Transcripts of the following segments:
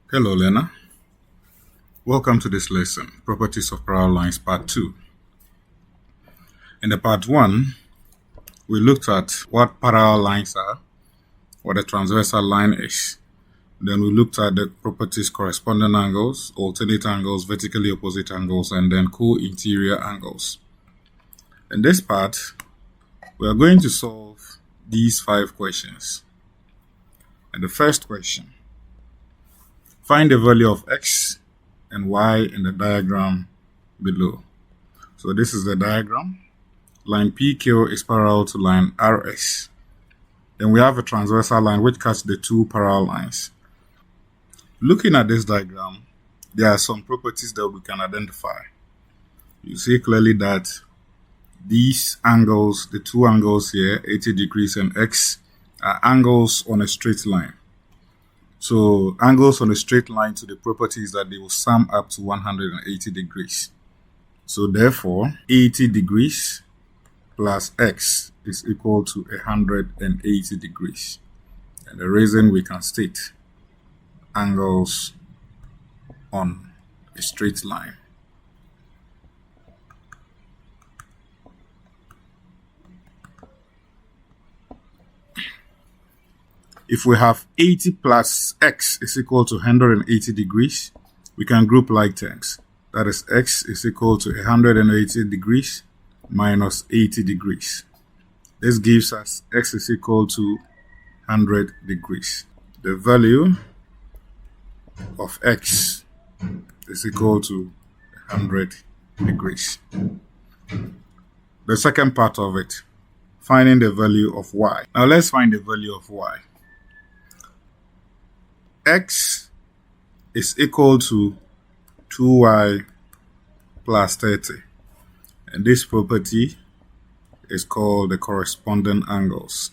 Hello, Lena. Welcome to this lesson, Properties of Parallel Lines, Part 2. In the Part 1, we looked at what parallel lines are, what a transversal line is. Then we looked at the properties corresponding angles, alternate angles, vertically opposite angles, and then co-interior angles. In this part, we are going to solve these 5 questions. And the first question, find the value of x and y in the diagram below. So this is the diagram. Line PQ is parallel to line RS. Then we have a transversal line which cuts the two parallel lines. Looking at this diagram, there are some properties that we can identify. You see clearly that these angles, the two angles here, 80 degrees and x, are angles on a straight line. So angles on a straight line to the property is that they will sum up to 180 degrees. So therefore, 80 degrees plus x is equal to 180 degrees. And the reason we can state angles on a straight line. If we have 80 plus x is equal to 180 degrees, we can group like terms. That is, x is equal to 180 degrees minus 80 degrees. This gives us x is equal to 100 degrees. The value of x is equal to 100 degrees. The second part of it, finding the value of y. Now let's find the value of y. X is equal to 2y plus 30. And this property is called the corresponding angles.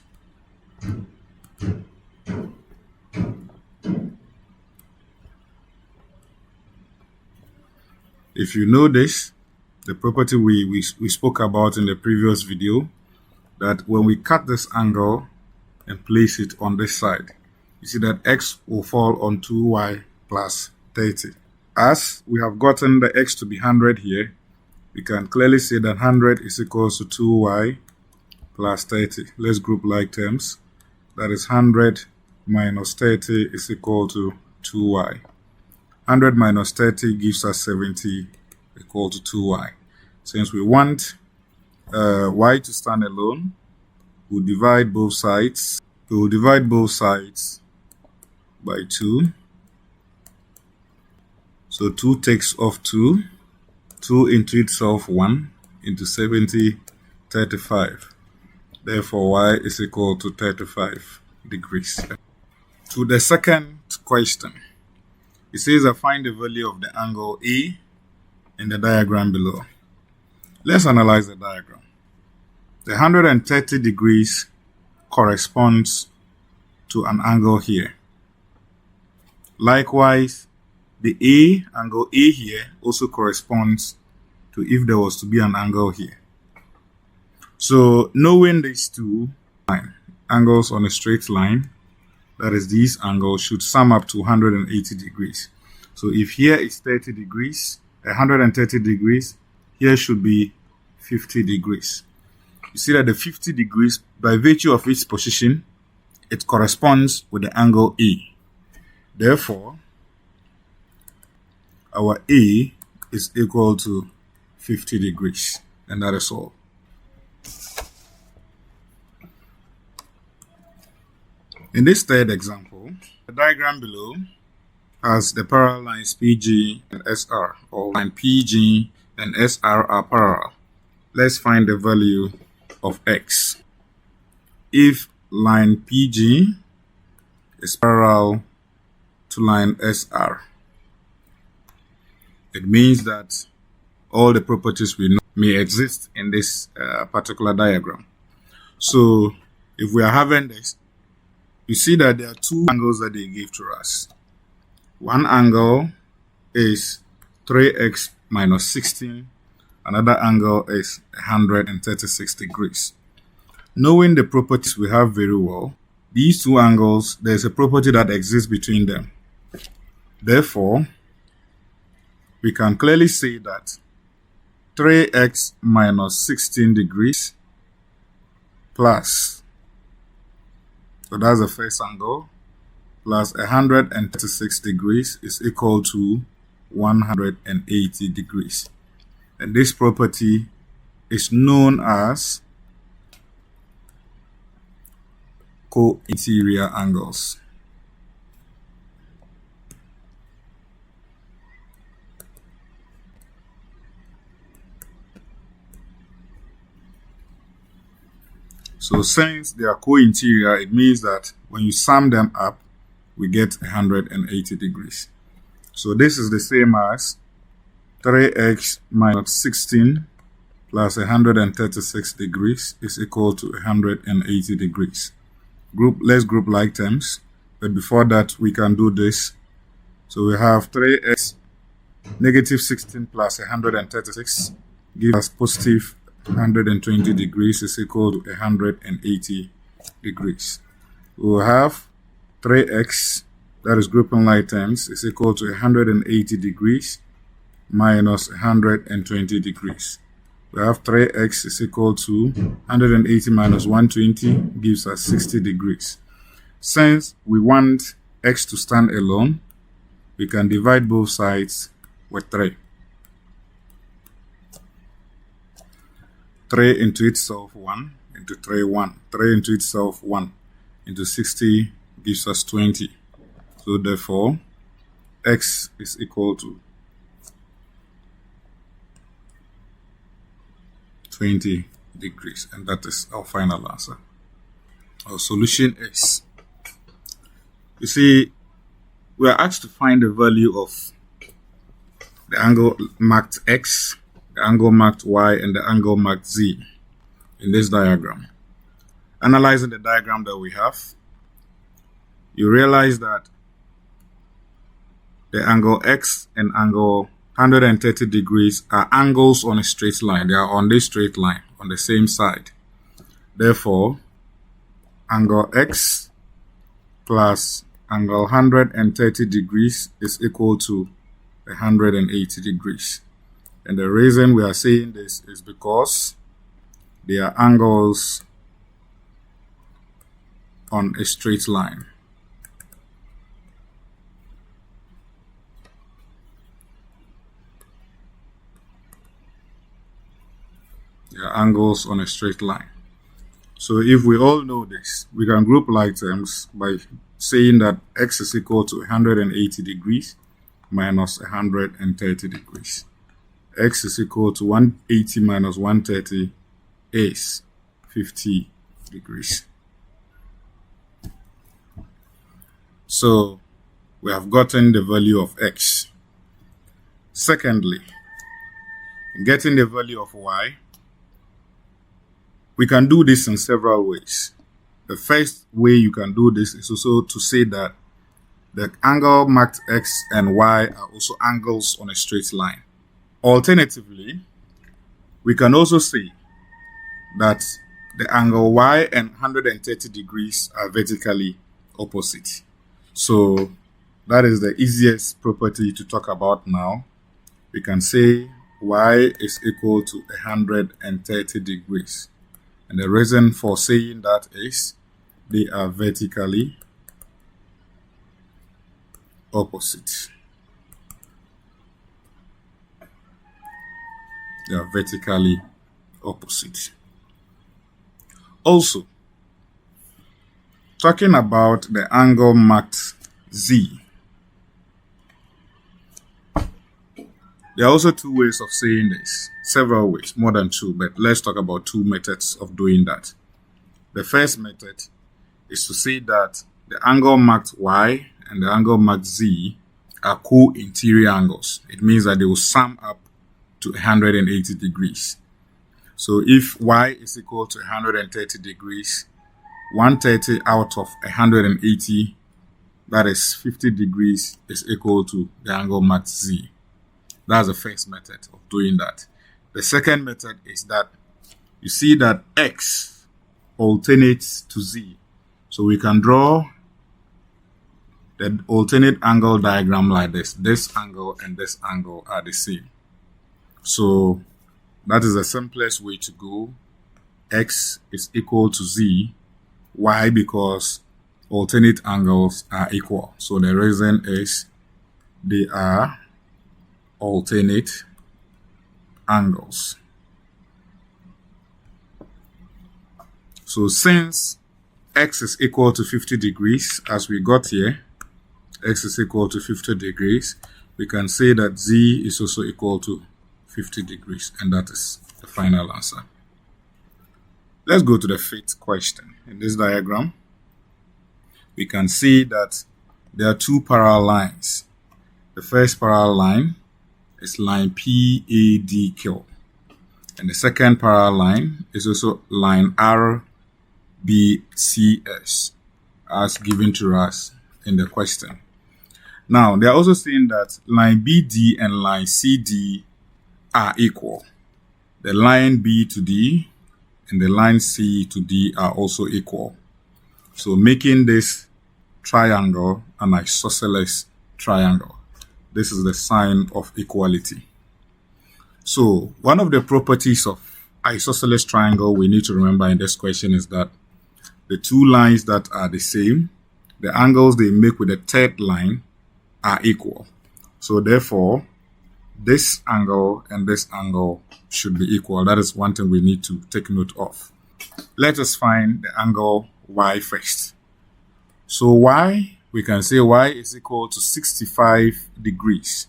If you know this, the property we spoke about in the previous video, that when we cut this angle and place it on this side, you see that x will fall on 2y plus 30. As we have gotten the x to be 100 here, we can clearly say that 100 is equal to 2y plus 30. Let's group like terms. That is 100 minus 30 is equal to 2y. 100 minus 30 gives us 70 equal to 2y. Since we want y to stand alone, we'll divide both sides. We will divide both sides by 2. So 2 takes off 2. 2 into itself 1 into 70, 35. Therefore, y is equal to 35 degrees. To the second question, it says that find the value of the angle A in the diagram below. Let's analyze the diagram. The 130 degrees corresponds to an angle here. Likewise, the angle A here also corresponds to if there was to be an angle here. So knowing these two angles on a straight line, that is, these angles should sum up to 180 degrees. So if here is 30 degrees, 130 degrees, here should be 50 degrees. You see that the 50 degrees, by virtue of its position, it corresponds with the angle A. Therefore, our A is equal to 50 degrees, and that is all. In this third example, the diagram below has the parallel lines PG and SR, or line PG and SR are parallel. Let's find the value of x. If line PG is parallel to line SR, it means that all the properties we know may exist in this particular diagram. So if we are having this, you see that there are two angles that they give to us. One angle is 3x minus 16. Another angle is 136 degrees. Knowing the properties we have very well, these two angles, there's a property that exists between them. Therefore, we can clearly say that 3x minus 16 degrees plus, so that's the first angle, plus 136 degrees is equal to 180 degrees. And this property is known as co-interior angles. So since they are co-interior, it means that when you sum them up, we get 180 degrees. So this is the same as 3x minus 16 plus 136 degrees is equal to 180 degrees. Let's group like terms, but before that we can do this. So we have 3x negative 16 plus 136 gives us positive 120 degrees is equal to 180 degrees. We will have 3x, that is grouping like terms, is equal to 180 degrees minus 120 degrees. We have 3x is equal to 180 minus 120 gives us 60 degrees. Since we want x to stand alone, we can divide both sides with 3. 3 into itself 1 into 3 1. 3 into itself 1 into 60 gives us 20. So therefore, x is equal to 20 degrees, and that is our final answer. Our solution is, you see, we are asked to find the value of the angle marked x, the angle marked y, and the angle marked z in this diagram. Analyzing the diagram that we have, you realize that the angle x and angle 130 degrees are angles on a straight line. They are on this straight line, on the same side. Therefore, angle x plus angle 130 degrees is equal to 180 degrees. And the reason we are saying this is because they are angles on a straight line. They are angles on a straight line. So if we all know this, we can group like terms by saying that x is equal to 180 degrees minus 130 degrees. X is equal to 180 minus 130 is 50 degrees. So we have gotten the value of x. Secondly, getting the value of y, we can do this in several ways. The first way you can do this is also to say that the angle marked x and y are also angles on a straight line. Alternatively, we can also say that the angle y and 130 degrees are vertically opposite. So that is the easiest property to talk about now. We can say y is equal to 130 degrees. And the reason for saying that is they are vertically opposite. They are vertically opposite. Also, talking about the angle marked z, there are also two ways of saying this. Several ways, more than two, but let's talk about two methods of doing that. The first method is to say that the angle marked y and the angle marked z are co-interior angles. It means that they will sum up to 180 degrees. So if y is equal to 130 degrees, 130 out of 180, that is 50 degrees, is equal to the angle marked z. That's the first method of doing that. The second method is that you see that x alternates to z. So we can draw the alternate angle diagram like this. This angle and this angle are the same. So that is the simplest way to go. X is equal to Z. Why? Because alternate angles are equal. So the reason is they are alternate angles. So since X is equal to 50 degrees, as we got here, X is equal to 50 degrees, we can say that Z is also equal to 50 degrees, and that is the final answer. Let's go to the fifth question. In this diagram, we can see that there are two parallel lines. The first parallel line is line PADQ, and the second parallel line is also line RBCS, as given to us in the question. Now, they are also saying that line BD and line CD are equal. The line B to D and the line C to D are also equal. So making this triangle an isosceles triangle. This is the sign of equality. So one of the properties of isosceles triangle we need to remember in this question is that the two lines that are the same, the angles they make with the third line are equal. So therefore, this angle and this angle should be equal. That is one thing we need to take note of. Let us find the angle Y first. So Y, we can say Y is equal to 65 degrees.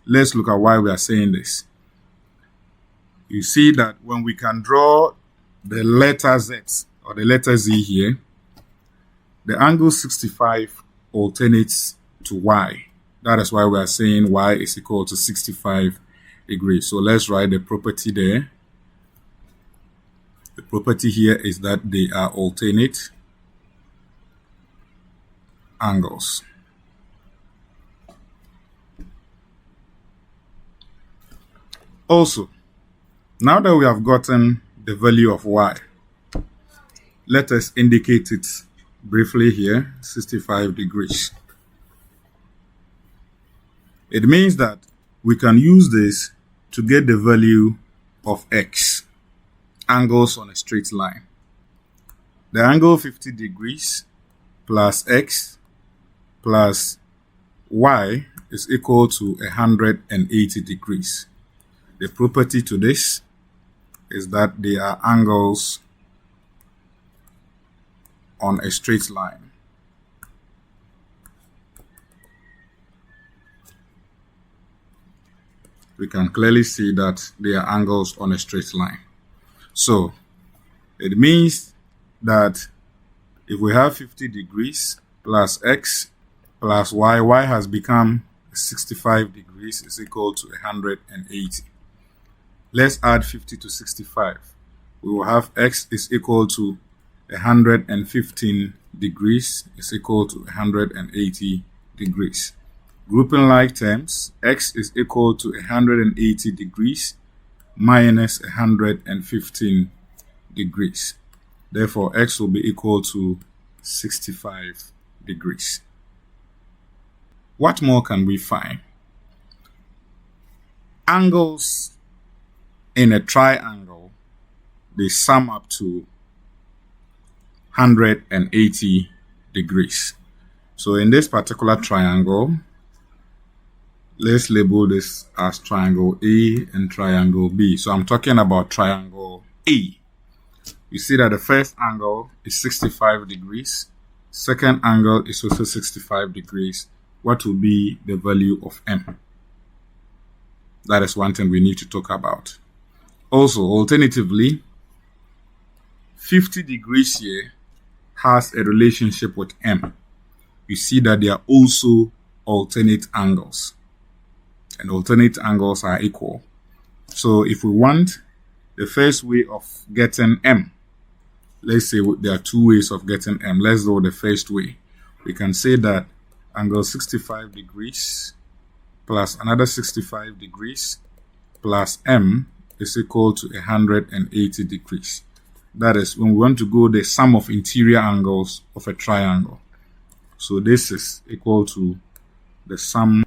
Let's look at why we are saying this. You see that when we can draw the letter Z or the letter Z here, the angle 65 alternates to Y. That is why we are saying Y is equal to 65 degrees. So let's write the property there. The property here is that they are alternate angles. Also, now that we have gotten the value of Y, let us indicate it briefly here, 65 degrees. It means that we can use this to get the value of X, angles on a straight line. The angle 50 degrees plus X plus Y is equal to 180 degrees. The property to this is that they are angles on a straight line. We can clearly see that they are angles on a straight line. So it means that if we have 50 degrees plus X plus Y, Y has become 65 degrees is equal to 180. Let's add 50 to 65. We will have X is equal to 115 degrees is equal to 180 degrees. Grouping like terms, X is equal to 180 degrees minus 115 degrees. Therefore, X will be equal to 65 degrees. What more can we find? Angles in a triangle, they sum up to 180 degrees. So in this particular triangle, let's label this as triangle A and triangle B. So I'm talking about triangle A. You see that the first angle is 65 degrees. Second angle is also 65 degrees. What will be the value of M? That is one thing we need to talk about. Also, alternatively, 50 degrees here has a relationship with M. You see that they are also alternate angles. And alternate angles are equal. So if we want the first way of getting M, let's say there are two ways of getting M. Let's go the first way. We can say that angle 65 degrees plus another 65 degrees plus M is equal to 180 degrees. That is when we want to go the sum of interior angles of a triangle. So this is equal to the sum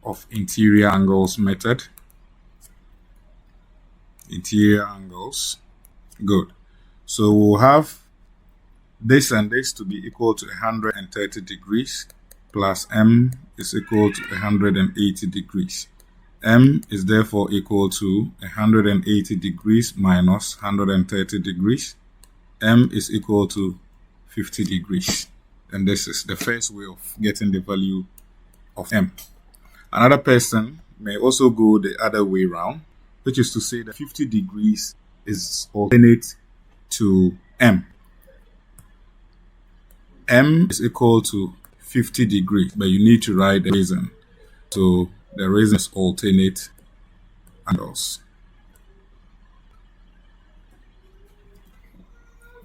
of interior angles method. Interior angles. Good. So we'll have this and this to be equal to 130 degrees plus m is equal to 180 degrees. M is therefore equal to 180 degrees minus 130 degrees. M is equal to 50 degrees. And this is the first way of getting the value of M. Another person may also go the other way around, which is to say that 50 degrees is alternate to M. M is equal to 50 degrees, but you need to write the reason. So the reason is alternate angles.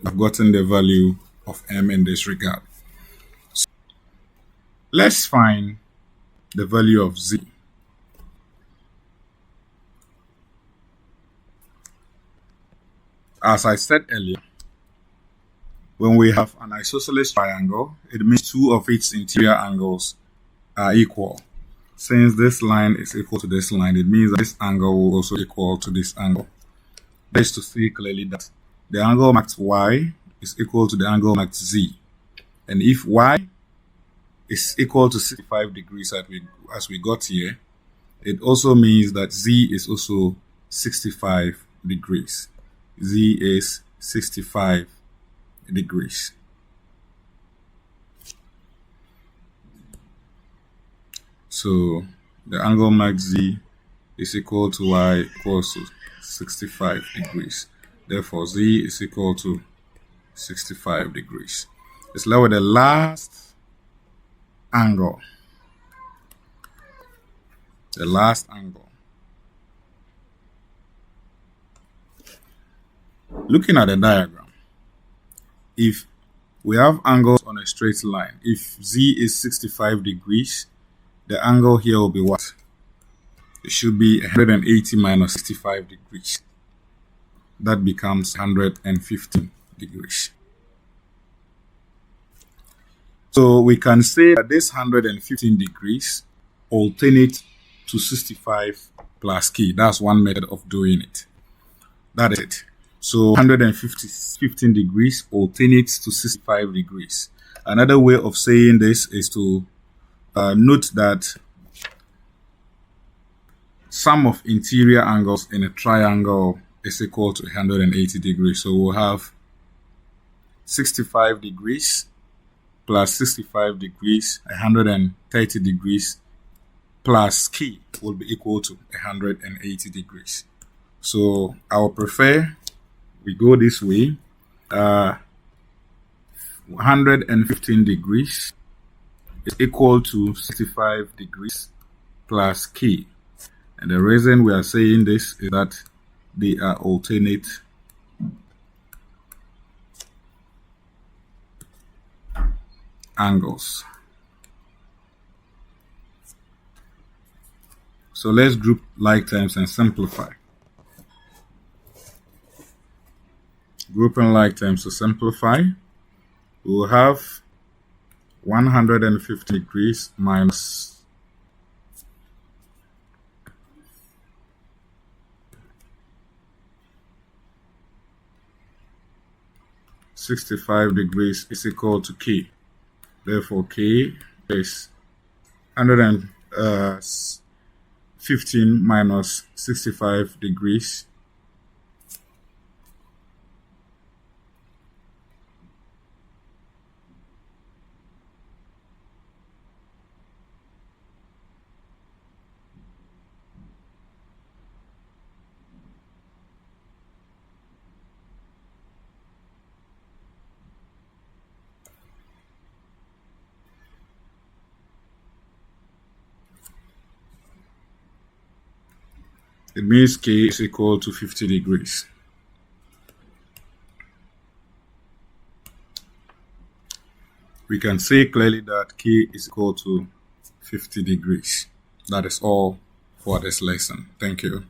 I've gotten the value of M in this regard. So let's find the value of Z. As I said earlier, when we have an isosceles triangle, it means two of its interior angles are equal. Since this line is equal to this line, it means that this angle will also equal to this angle. That is to see clearly that the angle marked Y is equal to the angle marked Z. And if Y is equal to 65 degrees as we got here, it also means that Z is also 65 degrees. Z is 65 degrees. So the angle marked Z is equal to Y equals to 65 degrees. Therefore, Z is equal to 65 degrees. Let's lower the last angle. The last angle. Looking at the diagram, if we have angles on a straight line, if Z is 65 degrees, the angle here will be what? It should be 180 minus 65 degrees. That becomes 115 degrees. So we can say that this 115 degrees alternate to 65 plus K. That's one method of doing it. That is it. So 115 degrees alternates to 65 degrees. Another way of saying this is to note that sum of interior angles in a triangle is equal to 180 degrees. So we'll have 65 degrees plus 65 degrees, 130 degrees plus K will be equal to 180 degrees. So I would prefer we go this way. 115 degrees is equal to 65 degrees plus K. And the reason we are saying this is that they are alternate angles. So let's group like terms and simplify. Grouping like terms to simplify, we will have 150 degrees minus 65 degrees is equal to K. Therefore, K is 115 minus 65 degrees it means K is equal to 50 degrees. We can say clearly that K is equal to 50 degrees. That is all for this lesson. Thank you.